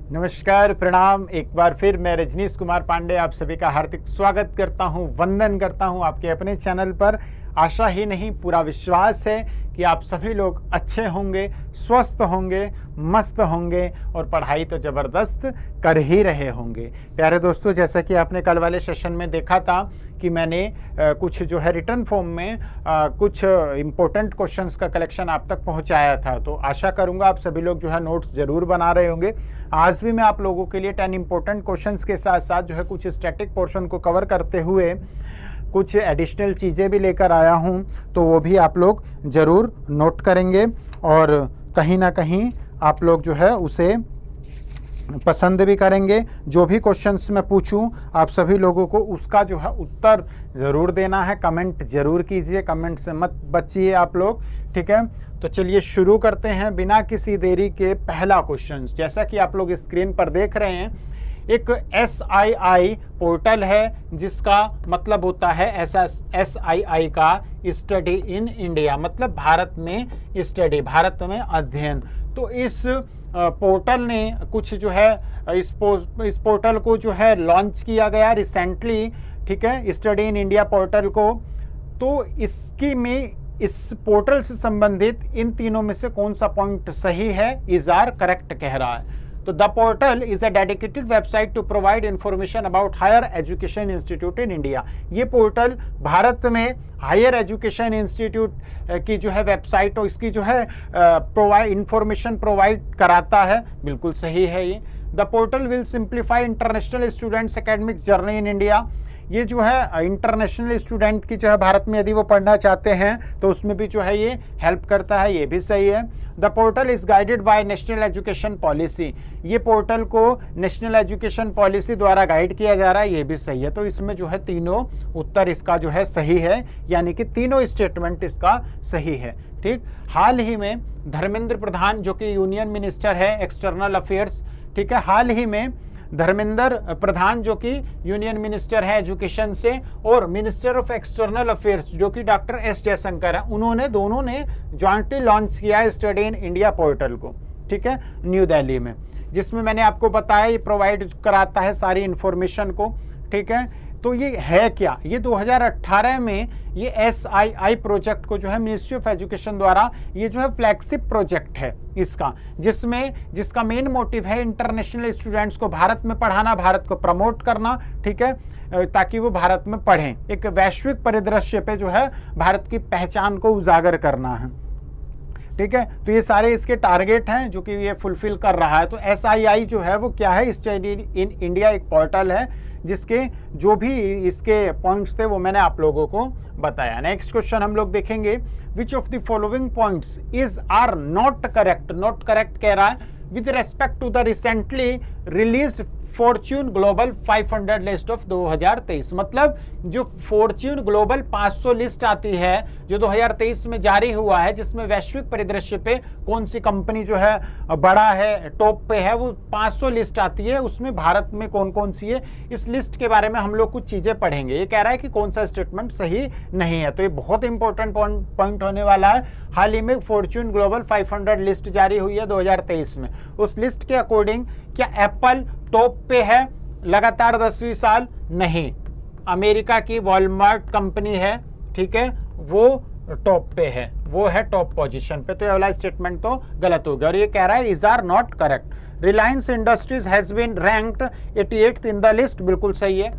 नमस्कार, प्रणाम। एक बार फिर मैं रजनीश कुमार पांडे आप सभी का हार्दिक स्वागत करता हूं, वंदन करता हूं आपके अपने चैनल पर। आशा ही नहीं पूरा विश्वास है कि आप सभी लोग अच्छे होंगे, स्वस्थ होंगे, मस्त होंगे और पढ़ाई तो ज़बरदस्त कर ही रहे होंगे। प्यारे दोस्तों, जैसा कि आपने कल वाले सेशन में देखा था कि मैंने कुछ जो है रिटर्न फॉर्म में कुछ इम्पोर्टेंट क्वेश्चंस का कलेक्शन आप तक पहुंचाया था, तो आशा करूंगा आप सभी लोग जो है नोट्स ज़रूर बना रहे होंगे। आज भी मैं आप लोगों के लिए 10 इम्पोर्टेंट क्वेश्चंस के साथ साथ जो है कुछ स्टैटिक पोर्शन को कवर करते हुए कुछ एडिशनल चीज़ें भी लेकर आया हूं, तो वो भी आप लोग ज़रूर नोट करेंगे और कहीं ना कहीं आप लोग जो है उसे पसंद भी करेंगे। जो भी क्वेश्चंस मैं पूछूं आप सभी लोगों को उसका जो है उत्तर ज़रूर देना है। कमेंट ज़रूर कीजिए, कमेंट से मत बचिए आप लोग, ठीक है। तो चलिए शुरू करते हैं बिना किसी देरी के। पहला क्वेश्चन, जैसा कि आप लोग स्क्रीन पर देख रहे हैं, एक SII पोर्टल है जिसका मतलब होता है SII का स्टडी इन इंडिया, मतलब भारत में स्टडी, भारत में अध्ययन। तो इस पोर्टल ने कुछ जो है इस पोर्टल को जो है लॉन्च किया गया रिसेंटली, ठीक है, स्टडी इन इंडिया पोर्टल को। तो इस पोर्टल से संबंधित इन तीनों में से कौन सा पॉइंट सही है, इज आर करेक्ट कह रहा है। तो the portal is a dedicated website to provide information about higher education institute in India. ये पोर्टल भारत में हायर एजुकेशन इंस्टीट्यूट की जो है वेबसाइट और इसकी जो है इंफॉर्मेशन प्रोवाइड कराता है। बिल्कुल सही है ये। The portal will simplify international students academic journey in India. ये जो है इंटरनेशनल स्टूडेंट की जो है भारत में यदि वो पढ़ना चाहते हैं तो उसमें भी जो है ये हेल्प करता है, ये भी सही है। The portal is guided by national education policy. ये पोर्टल को नेशनल एजुकेशन पॉलिसी द्वारा गाइड किया जा रहा है, ये भी सही है। तो इसमें जो है तीनों उत्तर इसका जो है सही है, यानी कि तीनों स्टेटमेंट इसका सही है, ठीक। हाल ही में धर्मेंद्र प्रधान जो कि यूनियन मिनिस्टर है एक्सटर्नल अफेयर्स, ठीक है, हाल ही में धर्मेंद्र प्रधान जो कि यूनियन मिनिस्टर है एजुकेशन से और मिनिस्टर ऑफ एक्सटर्नल अफेयर्स जो कि डॉक्टर S जयशंकर है, उन्होंने दोनों ने जॉइंटली लॉन्च किया है स्टडी इन इंडिया पोर्टल को, ठीक है, न्यू दिल्ली में, जिसमें मैंने आपको बताया ये प्रोवाइड कराता है सारी इंफॉर्मेशन को, ठीक है। तो ये है क्या, ये 2018 में ये SII प्रोजेक्ट को जो है मिनिस्ट्री ऑफ एजुकेशन द्वारा ये जो है फ्लैगशिप प्रोजेक्ट है इसका, जिसका मेन मोटिव है इंटरनेशनल स्टूडेंट्स को भारत में पढ़ाना, भारत को प्रमोट करना, ठीक है, ताकि वो भारत में पढ़ें। एक वैश्विक परिदृश्य पे जो है भारत की पहचान को उजागर करना है, ठीक है। तो ये सारे इसके टारगेट हैं जो कि ये फुलफिल कर रहा है। तो SII जो है वो क्या है, स्टडी इन इंडिया एक पोर्टल है जिसके जो भी इसके पॉइंट्स थे वो मैंने आप लोगों को बताया। नेक्स्ट क्वेश्चन हम लोग देखेंगे, which of the following points is are not correct. Not correct कह रहा है with respect to the recently released Fortune global 500 list of 2023। मतलब जो फॉर्च्यून ग्लोबल 500 लिस्ट आती है जो 2023 में जारी हुआ है, जिसमें वैश्विक परिदृश्य पे कौन सी कंपनी जो है बड़ा है, टॉप पे है, वो 500 लिस्ट आती है, उसमें भारत में कौन कौन सी है, इस लिस्ट के बारे में हम लोग कुछ चीजें पढ़ेंगे। ये कह रहा है कि कौन सा स्टेटमेंट सही नहीं है, तो ये बहुत इंपॉर्टेंट पॉइंट होने वाला है। हाल ही में फॉर्च्यून ग्लोबल 500 लिस्ट जारी हुई है 2023 में, उस लिस्ट के अकॉर्डिंग क्या एप्पल टॉप पे है लगातार 10वीं साल? नहीं, अमेरिका की वॉलमार्ट कंपनी है, ठीक है, वो टॉप पे है, वो है टॉप पोजीशन पे। तो ये वाला स्टेटमेंट तो गलत हो गया और ये कह रहा है is are not correct. Reliance Industries has been ranked 88th in the list, बिल्कुल सही है।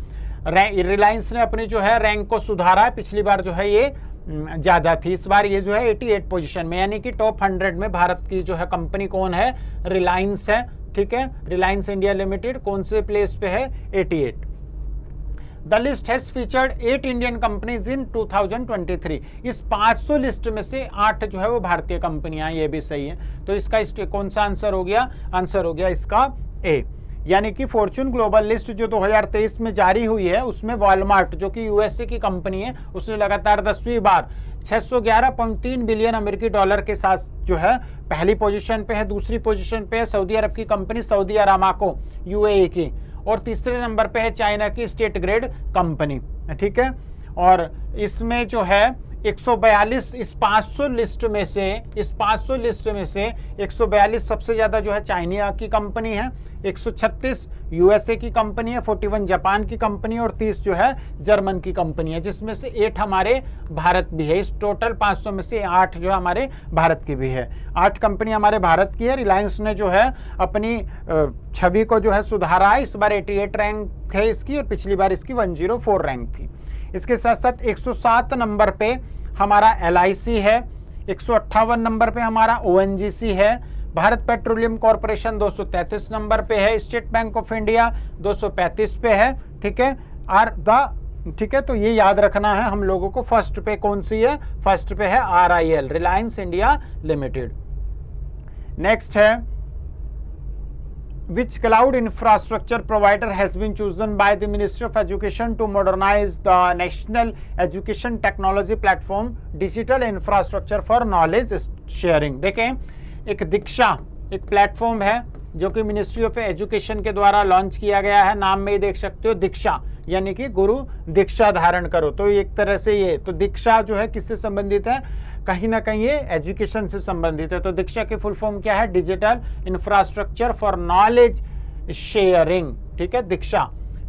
रिलायंस ने अपनी जो है रैंक को सुधारा है, पिछली बार जो है ये ज़्यादा थी, इस बार ये जो है 88 पोजीशन में, यानी कि टॉप 100 में भारत की जो है कंपनी कौन है, रिलायंस है, ठीक है। रिलायंस इंडिया लिमिटेड कौन से प्लेस पे है, 88। The list has featured 8 Indian companies in 2023। इस 500 लिस्ट में से 8 जो है वो भारतीय कंपनियां, ये भी सही है। तो इसका कौन सा आंसर हो गया, आंसर हो गया इसका ए, यानी कि फॉर्च्यून ग्लोबल लिस्ट जो 2023 में जारी हुई है उसमें वॉलमार्ट जो कि यूएसए की कंपनी है, उसने लगातार 10वीं बार 611.3 बिलियन अमेरिकी डॉलर के साथ जो है पहली पोजीशन पे है। दूसरी पोजीशन पे है सऊदी अरब की कंपनी सऊदी अरामाको यूएई की, और तीसरे नंबर पे है चाइना की स्टेट ग्रेड कंपनी, ठीक है। और इसमें जो है 142 इस 500 लिस्ट में से 142 सबसे ज़्यादा जो है चाइना की कंपनी है, 136 यूएसए की कंपनी है, 41 जापान की कंपनी और 30 जो है जर्मन की कंपनी है, जिसमें से 8 हमारे भारत भी है। इस टोटल 500 में से 8 जो हमारे भारत की भी है। 8 कंपनी हमारे भारत की है। रिलायंस ने जो है अपनी छवि को जो है सुधारा है। इस बार 88 रैंक है इसकी और पिछली बार इसकी 104 रैंक थी। इसके साथ साथ 107 नंबर पे हमारा LIC है, 158 नंबर पे हमारा ONGC है, भारत पेट्रोलियम कॉर्पोरेशन 233 नंबर पे है, स्टेट बैंक ऑफ इंडिया 235 पे है। ठीक है, ठीक है, तो ये याद रखना है हम लोगों को। फर्स्ट पे कौन सी है? फर्स्ट पे है RIL, Reliance India limited. Next है, which cloud infrastructure provider has been chosen by the Ministry of Education to modernize the national education technology platform digital infrastructure for knowledge sharing। देखें, एक दीक्षा एक प्लेटफॉर्म है जो कि मिनिस्ट्री ऑफ एजुकेशन के द्वारा launch किया गया है। नाम में ही देख सकते हो दीक्षा, यानी कि गुरु दीक्षा धारण करो। तो एक तरह से ये तो दीक्षा जो है किससे संबंधित है? कहीं ना कहीं ये एजुकेशन से संबंधित है। तो दीक्षा की फुल फॉर्म क्या है? Digital infrastructure for knowledge sharing. ठीक है, दीक्षा।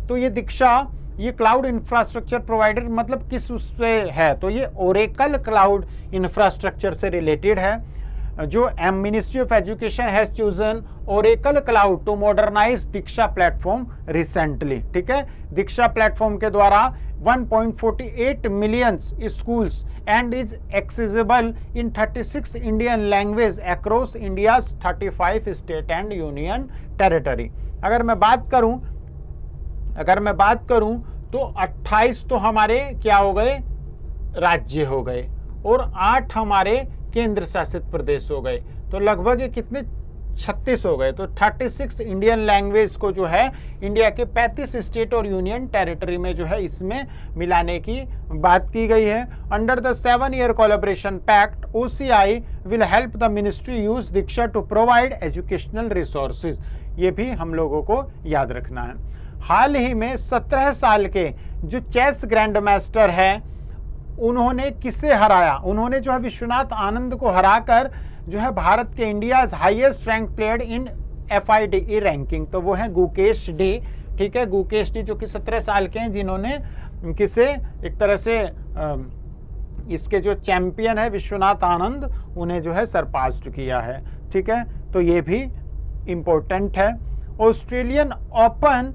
तो ये दीक्षा ये क्लाउड इंफ्रास्ट्रक्चर प्रोवाइडर मतलब किस उससे है? तो ये ओरेकल क्लाउड इंफ्रास्ट्रक्चर से रिलेटेड है। जो ministry of education has chosen Oracle cloud to modernise Diksha platform recently. ठीक है, दीक्षा प्लेटफॉर्म के द्वारा 1.48 million schools and is accessible in 36 Indian language across India's 35 state and union territory। अगर मैं बात करूं तो 28 तो हमारे क्या हो गए? राज्य हो गए और 8 हमारे केंद्र शासित प्रदेश हो गए। तो लगभग ये कितने? 36 हो गए। तो 36 इंडियन लैंग्वेज को जो है इंडिया के 35 स्टेट और यूनियन टेरिटरी में जो है इसमें मिलाने की बात की गई है। Under the 7-year collaboration pact OCI will help the ministry use Diksha to provide educational resources. ये भी हम लोगों को याद रखना है। हाल ही में 17 साल के जो चेस ग्रैंड मास्टर है उन्होंने किसे हराया? उन्होंने जो है विश्वनाथ आनंद को हराकर जो है भारत के India highest rank player in FIDE ranking. तो वो है गुकेश डी। ठीक है, गुकेश डी जो कि 17 साल के हैं, जिन्होंने किसे एक तरह से इसके जो चैंपियन है विश्वनाथ आनंद उन्हें जो है सरपास्ड किया है। ठीक है, तो ये भी इम्पोर्टेंट है। Australian open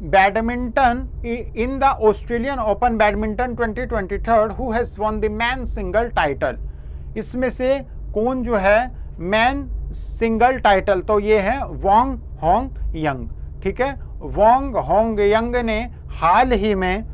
badminton in the Australian open badminton 2023 who has won the man single title. इसमें से कौन जो है मैन सिंगल टाइटल? तो ये है वांग होंग यंग। ठीक है, वांग होंग यंग ने हाल ही में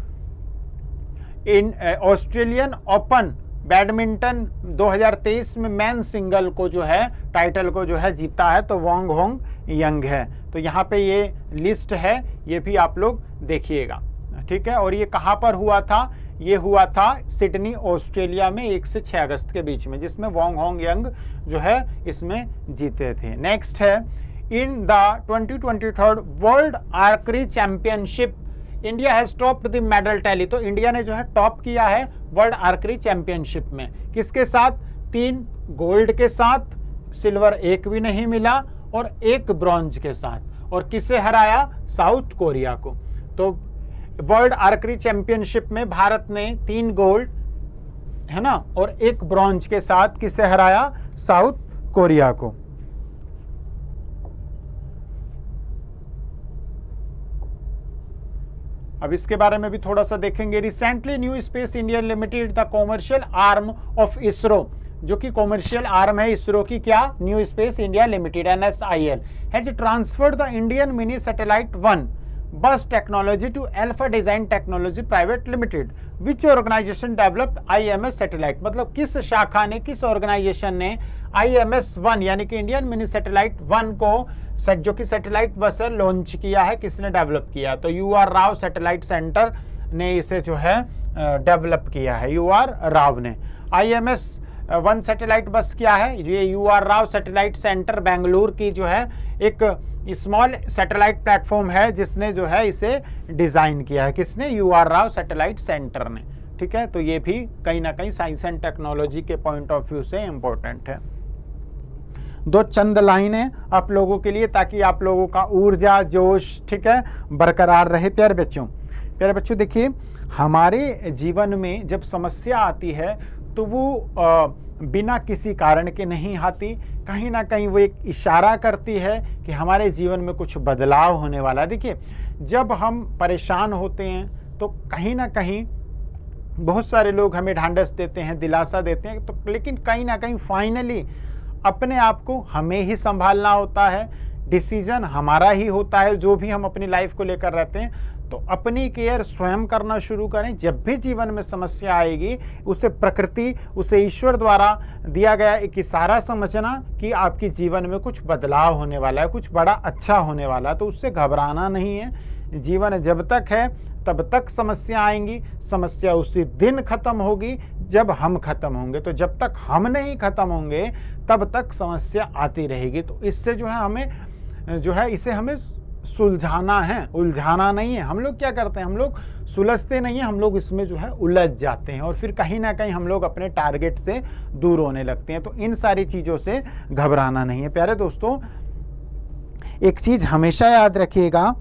इन ऑस्ट्रेलियन ओपन बैडमिंटन 2023 में मैन सिंगल को जो है टाइटल को जो है जीता है। तो वांग होंग यंग है। तो यहाँ पे ये लिस्ट है, ये भी आप लोग देखिएगा। ठीक है, और ये कहाँ पर हुआ था? ये हुआ था सिडनी ऑस्ट्रेलिया में 1 से 6 अगस्त के बीच में, जिसमें वांग होंग यंग जो है इसमें जीते थे। नेक्स्ट है, in the 2023 world archery championship India has topped the medal tally. तो इंडिया ने जो है टॉप किया है वर्ल्ड आर्चरी चैंपियनशिप में। किसके साथ? 3 गोल्ड के साथ, सिल्वर 1 भी नहीं मिला और 1 ब्रॉन्ज के साथ। और किसे हराया? साउथ कोरिया को। तो वर्ल्ड आर्चरी चैंपियनशिप में भारत ने 3 गोल्ड है ना और 1 ब्रॉन्ज के साथ किसे हराया? साउथ कोरिया को। अब इसके बारे में भी थोड़ा सा देखेंगे। Recently New Space India Limited the commercial arm of ISRO, जो कि कॉमर्शियल आर्म है इसरो की, क्या? New Space India Limited NSIL has transferred the Indian mini satellite 1 bus technology to Alpha Design Technology Private Limited which organisation developed IMS satellite. मतलब किस शाखा ने, किस ऑर्गेनाइजेशन ने IMS 1 यानी कि इंडियन मिनी सैटेलाइट 1 को जो कि सैटेलाइट बस है लॉन्च किया है? किसने डेवलप किया? तो UR राव सैटेलाइट सेंटर ने इसे जो है डेवलप किया है, UR राव ने। IMS 1 सैटेलाइट बस क्या है? ये UR Rao satellite centre Bengaluru की जो है एक स्मॉल सैटेलाइट प्लेटफॉर्म है जिसने जो है इसे डिज़ाइन किया है। किसने? UR राव सैटेलाइट सेंटर ने। ठीक है, तो ये भी कहीं ना कहीं साइंस एंड टेक्नोलॉजी के पॉइंट ऑफ व्यू से इम्पोर्टेंट है। दो चंद लाइनें आप लोगों के लिए, ताकि आप लोगों का ऊर्जा जोश, ठीक है, बरकरार रहे। प्यारे बच्चों देखिए, हमारे जीवन में जब समस्या आती है तो वो बिना किसी कारण के नहीं आती, कहीं ना कहीं वो एक इशारा करती है कि हमारे जीवन में कुछ बदलाव होने वाला है। देखिए, जब हम परेशान होते हैं तो कहीं ना कहीं बहुत सारे लोग हमें ढांढस देते हैं, दिलासा देते हैं, तो लेकिन कहीं ना कहीं फाइनली अपने आप को हमें ही संभालना होता है, डिसीजन हमारा ही होता है। जो भी हम अपनी लाइफ को लेकर रहते हैं, तो अपनी केयर स्वयं करना शुरू करें। जब भी जीवन में समस्या आएगी, उसे प्रकृति, उसे ईश्वर द्वारा दिया गया एक इशारा समझना कि आपके जीवन में कुछ बदलाव होने वाला है, कुछ बड़ा अच्छा होने वाला है, तो उससे घबराना नहीं है। जीवन जब तक है तब तक समस्या आएंगी, समस्या उसी दिन खत्म होगी जब हम खत्म होंगे। तो जब तक हम नहीं खत्म होंगे तब तक समस्या आती रहेगी। तो इससे जो है हमें इसे हमें सुलझाना है, उलझाना नहीं है। हम लोग क्या करते हैं, हम लोग सुलझते नहीं हैं, हम लोग इसमें जो है उलझ जाते हैं और फिर कहीं ना कहीं हम लोग अपने टारगेट से दूर होने लगते हैं। तो इन सारी चीज़ों से घबराना नहीं है। प्यारे दोस्तों, एक चीज़ हमेशा याद रखिएगा,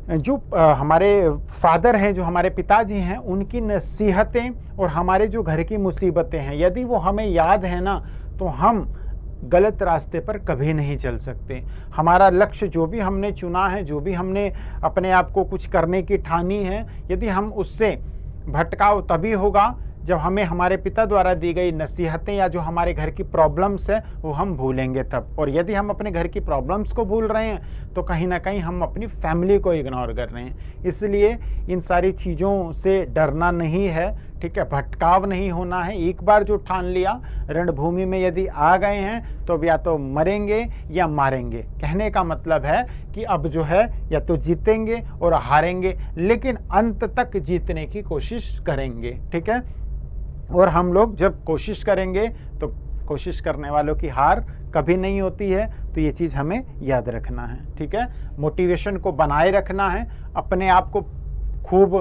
जो हमारे फादर हैं, जो हमारे पिताजी हैं, उनकी नसीहतें और हमारे जो घर की मुसीबतें हैं, यदि वो हमें याद है ना, तो हम गलत रास्ते पर कभी नहीं चल सकते। हमारा लक्ष्य जो भी हमने चुना है, जो भी हमने अपने आप को कुछ करने की ठानी है, यदि हम उससे भटकाव तभी होगा जब हमें हमारे पिता द्वारा दी गई नसीहतें या जो हमारे घर की प्रॉब्लम्स है वो हम भूलेंगे तब। और यदि हम अपने घर की प्रॉब्लम्स को भूल रहे हैं तो कहीं ना कहीं हम अपनी फैमिली को इग्नोर कर रहे हैं। इसलिए इन सारी चीज़ों से डरना नहीं है, ठीक है, भटकाव नहीं होना है। एक बार जो ठान लिया, रणभूमि में यदि आ गए हैं तो अब या तो मरेंगे या मारेंगे। कहने का मतलब है कि अब जो है या तो जीतेंगे और हारेंगे, लेकिन अंत तक जीतने की कोशिश करेंगे, ठीक है। और हम लोग जब कोशिश करेंगे तो कोशिश करने वालों की हार कभी नहीं होती है। तो ये चीज़ हमें याद रखना है, ठीक है। मोटिवेशन को बनाए रखना है, अपने आप को खूब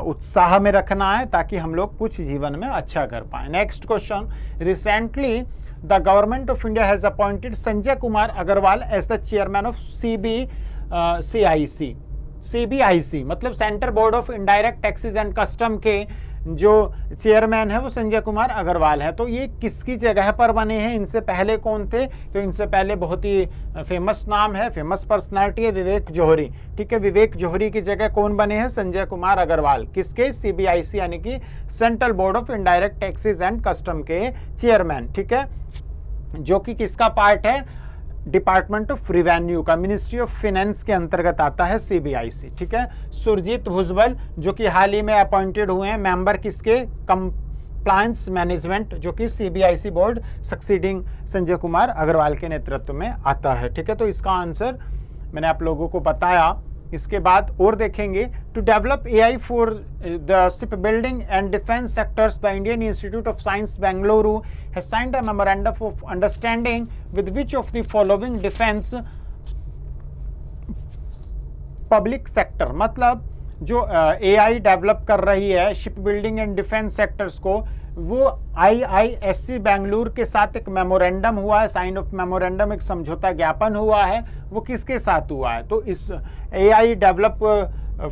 उत्साह में रखना है, ताकि हम लोग कुछ जीवन में अच्छा कर पाएं। Next question, recently the government of India has appointed Sanjay Kumar Agrawal as the chairman of CBIC मतलब central board of indirect taxes and custom के जो चेयरमैन है वो संजय कुमार अग्रवाल है। तो ये किसकी जगह पर बने हैं, इनसे पहले कौन थे? तो इनसे पहले बहुत ही फेमस नाम है, फेमस पर्सनालिटी है, विवेक जौहरी, ठीक है। विवेक जौहरी की जगह कौन बने हैं? संजय कुमार अग्रवाल। किसके? CBIC यानी कि central board of indirect taxes and custom के चेयरमैन, ठीक है, जो कि किसका पार्ट है? डिपार्टमेंट ऑफ रिवेन्यू का, मिनिस्ट्री ऑफ फाइनेंस के अंतर्गत आता है CBIC, ठीक है। सुरजीत भुजबल जो कि हाल ही में अपॉइंटेड हुए हैं मेंबर, किसके? कंप्लायंस मैनेजमेंट, जो कि CBIC board succeeding Sanjay Kumar Agrawal के नेतृत्व में आता है, ठीक है। तो इसका आंसर मैंने आप लोगों को बताया। इसके बाद और देखेंगे, to develop AI for the shipbuilding and defence sectors the Indian Institute of Science Bengaluru has signed a memorandum of understanding with which of the following defence public sector, मतलब जो AI डेवलप कर रही है shipbuilding and defence sectors को, वो IISc Bengaluru के साथ एक मेमोरेंडम हुआ है, साइन ऑफ मेमोरेंडम, एक समझौता ज्ञापन हुआ है। वो किसके साथ हुआ है? तो इस AI develop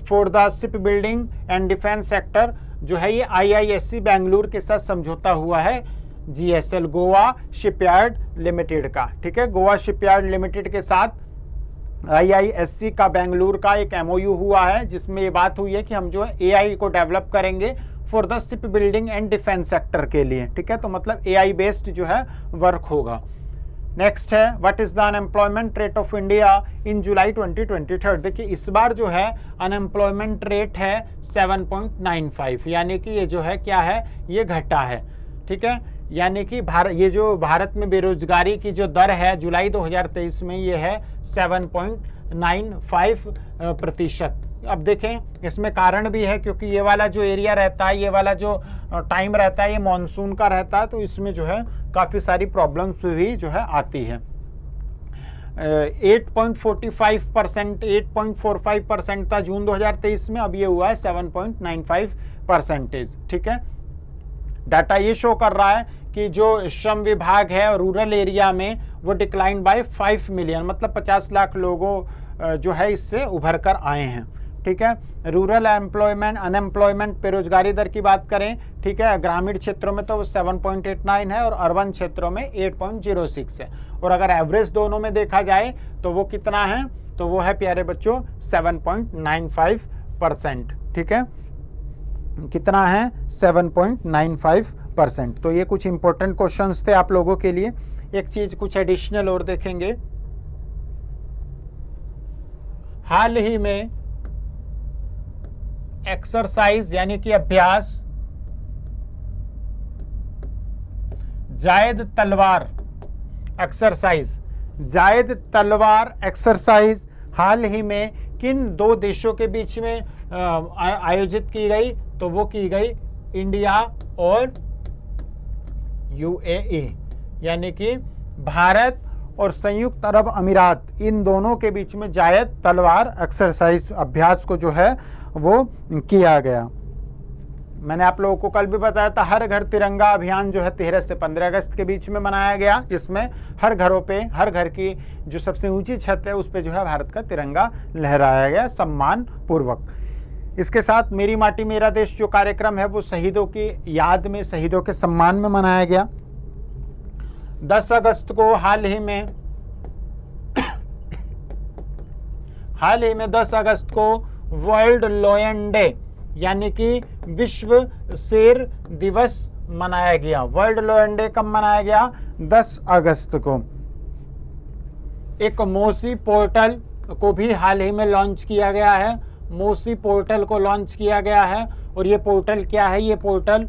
for the shipbuilding and defence sector जो है ये IISc बेंगलुरु के साथ समझौता हुआ है GSL गोवा शिपयार्ड लिमिटेड का, ठीक है। गोवा शिपयार्ड लिमिटेड के साथ IISc का बेंगलुरु का एक MOU हुआ है, जिसमें ये बात हुई है कि हम जो है AI को डेवलप करेंगे for the shipbuilding and defence sector के लिए, ठीक है। तो मतलब AI बेस्ड जो है वर्क होगा। नेक्स्ट है, what is the unemployment rate of India in July 2023? देखिए इस बार जो है अनएम्प्लॉयमेंट रेट है 7.95, यानी कि ये जो है क्या है, ये घटा है, ठीक है। यानी कि ये जो भारत में बेरोजगारी की जो दर है जुलाई 2023 में ये है 7.95%। अब देखें इसमें कारण भी है, क्योंकि ये वाला जो एरिया रहता है, ये वाला जो टाइम रहता है, ये मॉनसून का रहता है, तो इसमें जो है काफ़ी सारी प्रॉब्लम्स भी जो है आती है। 8.45%, 8.45% था जून 2023 में, अब ये हुआ है 7.95%। ठीक है, डाटा ये शो कर रहा है कि जो श्रम विभाग है रूरल एरिया में वो डिक्लाइन बाय 5 मिलियन, मतलब 50 लाख लोगों जो है इससे उभर कर आए हैं। ठीक है, रूरल एम्प्लॉयमेंट, अनएम्प्लॉयमेंट, बेरोजगारी दर की बात करें, ठीक है, ग्रामीण क्षेत्रों में तो वो 7.89 है और अर्बन क्षेत्रों में 8.06 है। और अगर एवरेज दोनों में देखा जाए तो वो कितना है, तो वो है प्यारे बच्चों 7.95%। ठीक है, कितना है 7.95%। तो ये कुछ इंपॉर्टेंट क्वेश्चंस थे आप लोगों के लिए। एक चीज कुछ एडिशनल और देखेंगे, हाल ही में एक्सरसाइज यानी कि अभ्यास जायद तलवार एक्सरसाइज, जायद तलवार एक्सरसाइज हाल ही में किन दो देशों के बीच में आयोजित की गई, तो वो की गई इंडिया और यूएई, यानी कि भारत और संयुक्त अरब अमीरात, इन दोनों के बीच में जायद तलवार एक्सरसाइज अभ्यास को जो है वो किया गया। मैंने आप लोगों को कल भी बताया था, हर घर तिरंगा अभियान जो है 13 से 15 अगस्त के बीच में मनाया गया। इसमें हर घरों पे, हर घर की जो सबसे ऊंची छत है उस पे जो है भारत का तिरंगा लहराया गया सम्मान पूर्वक। इसके साथ मेरी माटी मेरा देश जो कार्यक्रम है वो शहीदों की याद में, शहीदों के सम्मान में मनाया गया। 10 अगस्त को हाल ही में 10 अगस्त को वर्ल्ड लायन डे यानी कि विश्व शेर दिवस मनाया गया। वर्ल्ड लायन डे कब मनाया गया? 10 अगस्त को। एक मोसी पोर्टल को भी हाल ही में लॉन्च किया गया है। मोसी पोर्टल को लॉन्च किया गया है। और ये पोर्टल क्या है? ये पोर्टल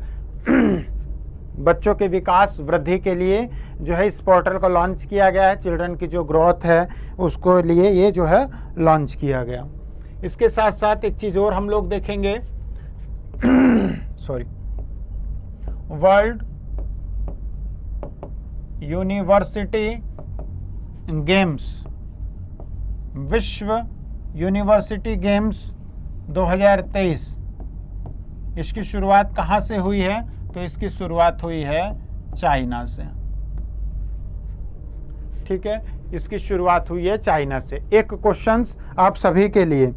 बच्चों के विकास वृद्धि के लिए जो है इस पोर्टल को लॉन्च किया गया है। चिल्ड्रन की जो ग्रोथ है उसको लिए ये जो है लॉन्च किया गया। इसके साथ साथ एक चीज़ और हम लोग देखेंगे, सॉरी, वर्ल्ड यूनिवर्सिटी गेम्स, विश्व यूनिवर्सिटी गेम्स 2023, इसकी शुरुआत कहाँ से हुई है? तो इसकी शुरुआत हुई है चाइना से। ठीक है, इसकी शुरुआत हुई है चाइना से। एक क्वेश्चंस आप सभी के लिए,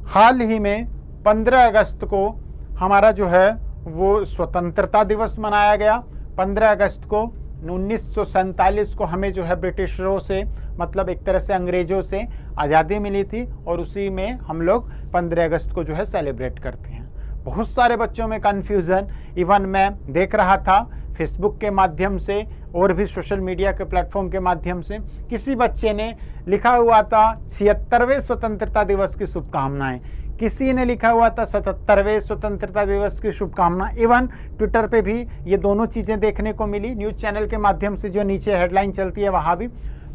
हाल ही में 15 अगस्त को हमारा जो है वो स्वतंत्रता दिवस मनाया गया। 15 अगस्त को 1947 को हमें जो है ब्रिटिशरों से, मतलब एक तरह से अंग्रेजों से आज़ादी मिली थी और उसी में हम लोग 15 अगस्त को जो है सेलिब्रेट करते हैं। बहुत सारे बच्चों में कन्फ्यूज़न, इवन मैं देख रहा था फेसबुक के माध्यम से और भी सोशल मीडिया के प्लेटफॉर्म के माध्यम से, किसी बच्चे ने लिखा हुआ था 76वें स्वतंत्रता दिवस की शुभकामनाएं, किसी ने लिखा हुआ था 77वें स्वतंत्रता दिवस की शुभकामनाएं। इवन ट्विटर पे भी ये दोनों चीज़ें देखने को मिली, न्यूज़ चैनल के माध्यम से जो नीचे हेडलाइन चलती है वहाँ भी।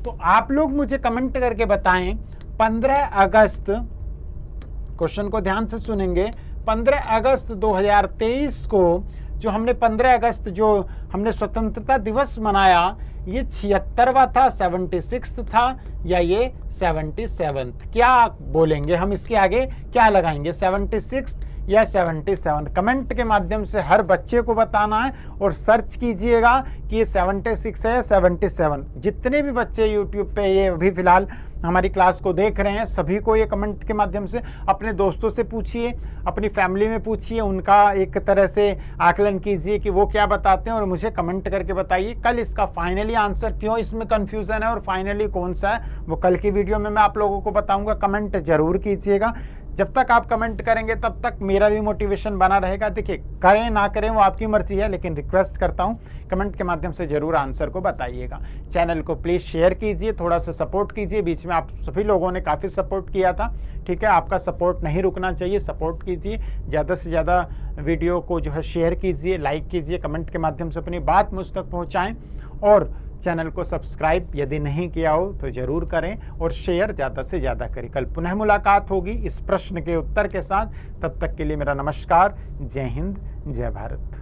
तो आप लोग मुझे कमेंट करके बताएं 15 अगस्त, क्वेश्चन को ध्यान से सुनेंगे, 15 अगस्त 2023 को जो हमने 15 अगस्त जो हमने स्वतंत्रता दिवस मनाया, ये 76वां था, 76th था, या ये 77th? क्या बोलेंगे हम? इसके आगे क्या लगाएंगे, 76 या 77? कमेंट के माध्यम से हर बच्चे को बताना है और सर्च कीजिएगा कि ये 76 है या 77। जितने भी बच्चे यूट्यूब पे ये अभी फिलहाल हमारी क्लास को देख रहे हैं, सभी को ये कमेंट के माध्यम से अपने दोस्तों से पूछिए, अपनी फैमिली में पूछिए, उनका एक तरह से आकलन कीजिए कि वो क्या बताते हैं और मुझे कमेंट करके बताइए कल इसका फाइनली आंसर क्यों इसमें कन्फ्यूज़न है और फाइनली कौन सा है, वो कल की वीडियो में मैं आप लोगों को बताऊँगा। कमेंट जरूर कीजिएगा। जब तक आप कमेंट करेंगे तब तक मेरा भी मोटिवेशन बना रहेगा। देखिए, करें ना करें वो आपकी मर्जी है, लेकिन रिक्वेस्ट करता हूं कमेंट के माध्यम से जरूर आंसर को बताइएगा। चैनल को प्लीज़ शेयर कीजिए, थोड़ा सा सपोर्ट कीजिए। बीच में आप सभी लोगों ने काफ़ी सपोर्ट किया था, ठीक है, आपका सपोर्ट नहीं रुकना चाहिए, सपोर्ट कीजिए। ज़्यादा से ज़्यादा वीडियो को जो है शेयर कीजिए, लाइक कीजिए, कमेंट के माध्यम से अपनी बात मुझ तक पहुँचाएँ। और चैनल को सब्सक्राइब यदि नहीं किया हो तो ज़रूर करें और शेयर ज़्यादा से ज़्यादा करें। कल पुनः मुलाकात होगी इस प्रश्न के उत्तर के साथ। तब तक के लिए मेरा नमस्कार। जय हिंद, जय भारत।